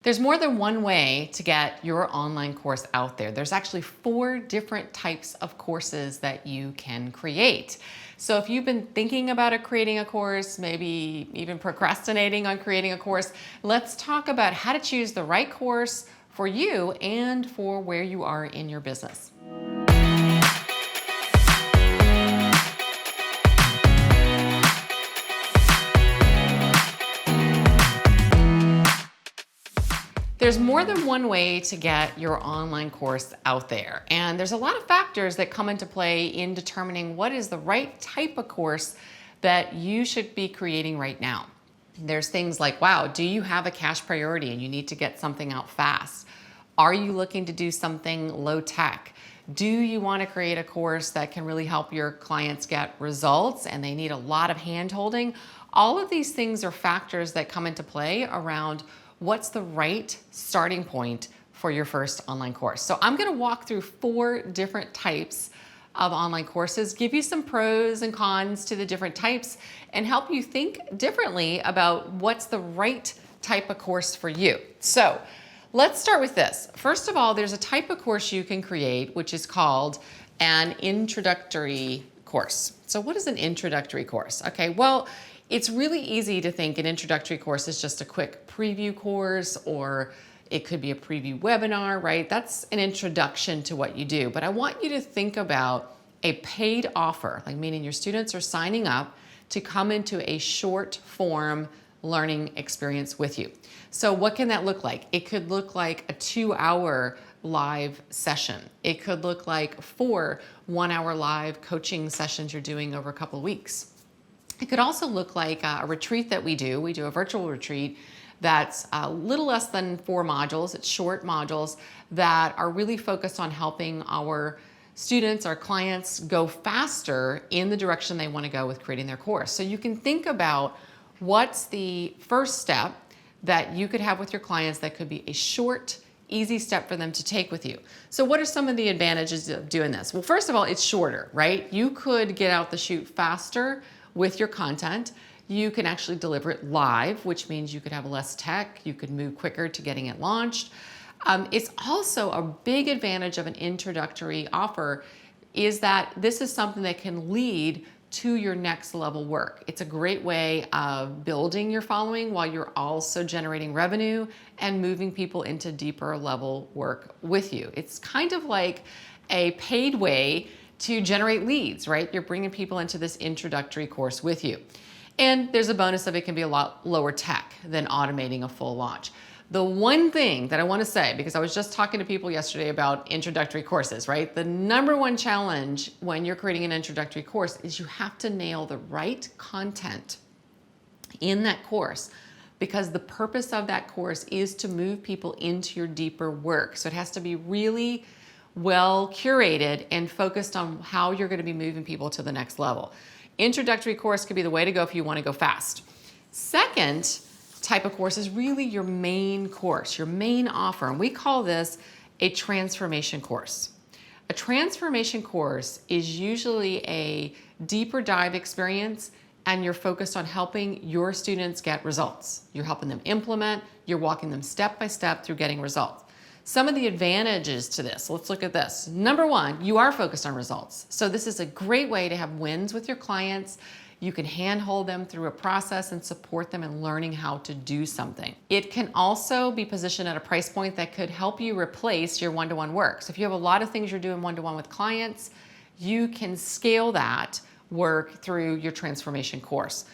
There's more than one way to get your online course out there. There's actually 4 different types of courses that you can create. So if you've been thinking about creating a course, maybe even procrastinating on creating a course, let's talk about how to choose the right course for you and for where you are in your business. There's more than one way to get your online course out there, and there's a lot of factors that come into play in determining what is the right type of course that you should be creating right now. There's things like, wow, do you have a cash priority and you need to get something out fast? Are you looking to do something low tech? Do you want to create a course that can really help your clients get results and they need a lot of hand holding? All of these things are factors that come into play around what's the right starting point for your first online course. So I'm going to walk through 4 different types of online courses, give you some pros and cons to the different types, and help you think differently about what's the right type of course for you. So let's start with this. First of all, there's a type of course you can create, which is called an introductory course. So what is an introductory course? Okay, well, it's really easy to think an introductory course is just a quick preview course, or it could be a preview webinar, right? That's an introduction to what you do. But I want you to think about a paid offer, like meaning your students are signing up to come into a short form learning experience with you. So what can that look like? It could look like a 2-hour live session. It could look like 4 one-hour live coaching sessions you're doing over a couple of weeks. It could also look like a retreat that we do. We do a virtual retreat that's a little less than 4 modules. It's short modules that are really focused on helping our students, our clients, go faster in the direction they want to go with creating their course. So you can think about what's the first step that you could have with your clients that could be a short, easy step for them to take with you. So what are some of the advantages of doing this? Well, first of all, it's shorter, right? You could get out the chute faster with your content. You can actually deliver it live, which means you could have less tech, you could move quicker to getting it launched. It's also a big advantage of an introductory offer is that this is something that can lead to your next level work. It's a great way of building your following while you're also generating revenue and moving people into deeper level work with you. It's kind of like a paid way to generate leads, right? You're bringing people into this introductory course with you. And there's a bonus of it can be a lot lower tech than automating a full launch. The one thing that I want to say, because I was just talking to people yesterday about introductory courses, right? The number one challenge when you're creating an introductory course is you have to nail the right content in that course, because the purpose of that course is to move people into your deeper work. So it has to be really well curated and focused on how you're going to be moving people to the next level. Introductory course could be the way to go if you want to go fast. Second type of course is really your main course, your main offer, and we call this a transformation course. A transformation course is usually a deeper dive experience, and you're focused on helping your students get results. You're helping them implement, you're walking them step by step through getting results. Some of the advantages to this, let's look at this. Number 1, you are focused on results. So this is a great way to have wins with your clients. You can handhold them through a process and support them in learning how to do something. It can also be positioned at a price point that could help you replace your one-to-one work. So if you have a lot of things you're doing one-to-one with clients, you can scale that work through your transformation course.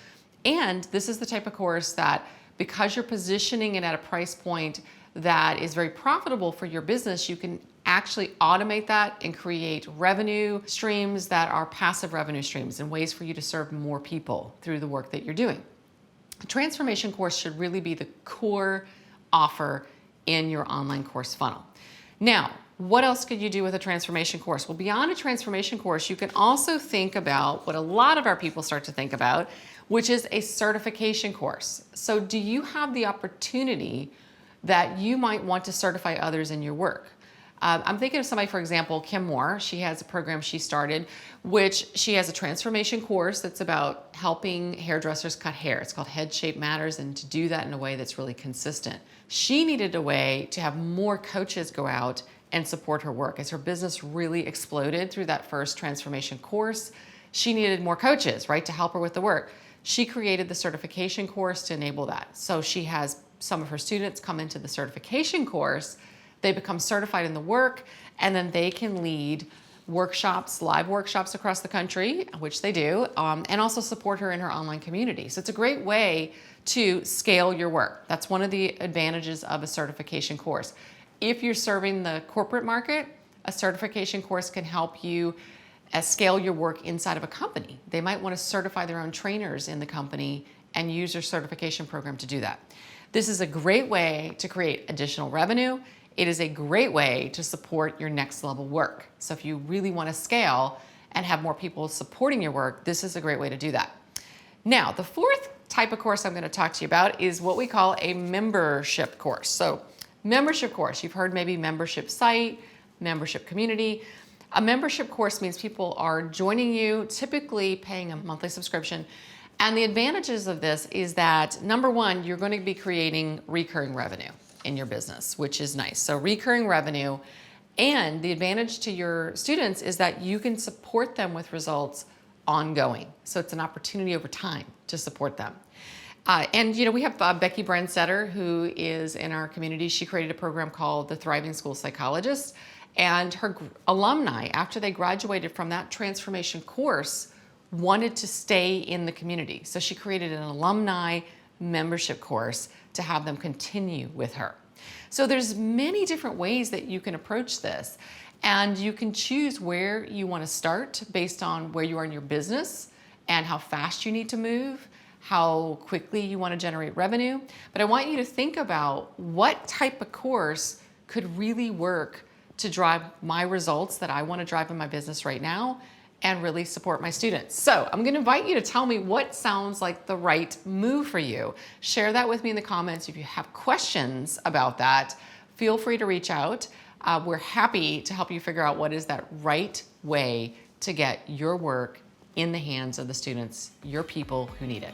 And this is the type of course that, because you're positioning it at a price point that is very profitable for your business, you can actually automate that and create revenue streams that are passive revenue streams and ways for you to serve more people through the work that you're doing. A transformation course should really be the core offer in your online course funnel. Now, what else could you do with a transformation course? Well, beyond a transformation course, you can also think about what a lot of our people start to think about, which is a certification course. So do you have the opportunity that you might want to certify others in your work? I'm thinking of somebody, for example, Kim Moore. She has a program she started, which she has a transformation course that's about helping hairdressers cut hair. It's called Head Shape Matters, and to do that in a way that's really consistent. She needed a way to have more coaches go out and support her work. As her business really exploded through that first transformation course, she needed more coaches, right, to help her with the work. She created the certification course to enable that. So she has some of her students come into the certification course, they become certified in the work, and then they can lead workshops, live workshops across the country, which they do, and also support her in her online community. So it's a great way to scale your work. That's one of the advantages of a certification course. If you're serving the corporate market, a certification course can help you scale your work inside of a company. They might want to certify their own trainers in the company and use your certification program to do that. This is a great way to create additional revenue. It is a great way to support your next level work. So if you really want to scale and have more people supporting your work, this is a great way to do that. Now, the fourth type of course I'm going to talk to you about is what we call a membership course. So membership course, you've heard maybe membership site, membership community. A membership course means people are joining you, typically paying a monthly subscription. And the advantages of this is that, number one, you're going to be creating recurring revenue in your business, which is nice. So recurring revenue, and the advantage to your students is that you can support them with results ongoing. So it's an opportunity over time to support them. And we have Becky Brensetter, who is in our community. She created a program called the Thriving School Psychologist. And her alumni, after they graduated from that transformation course, wanted to stay in the community. So she created an alumni membership course to have them continue with her. So there's many different ways that you can approach this. And you can choose where you want to start based on where you are in your business and how fast you need to move, how quickly you want to generate revenue. But I want you to think about what type of course could really work to drive my results that I want to drive in my business right now and really support my students. So I'm going to invite you to tell me what sounds like the right move for you. Share that with me in the comments. If you have questions about that, feel free to reach out. We're happy to help you figure out what is that right way to get your work in the hands of the students, your people who need it.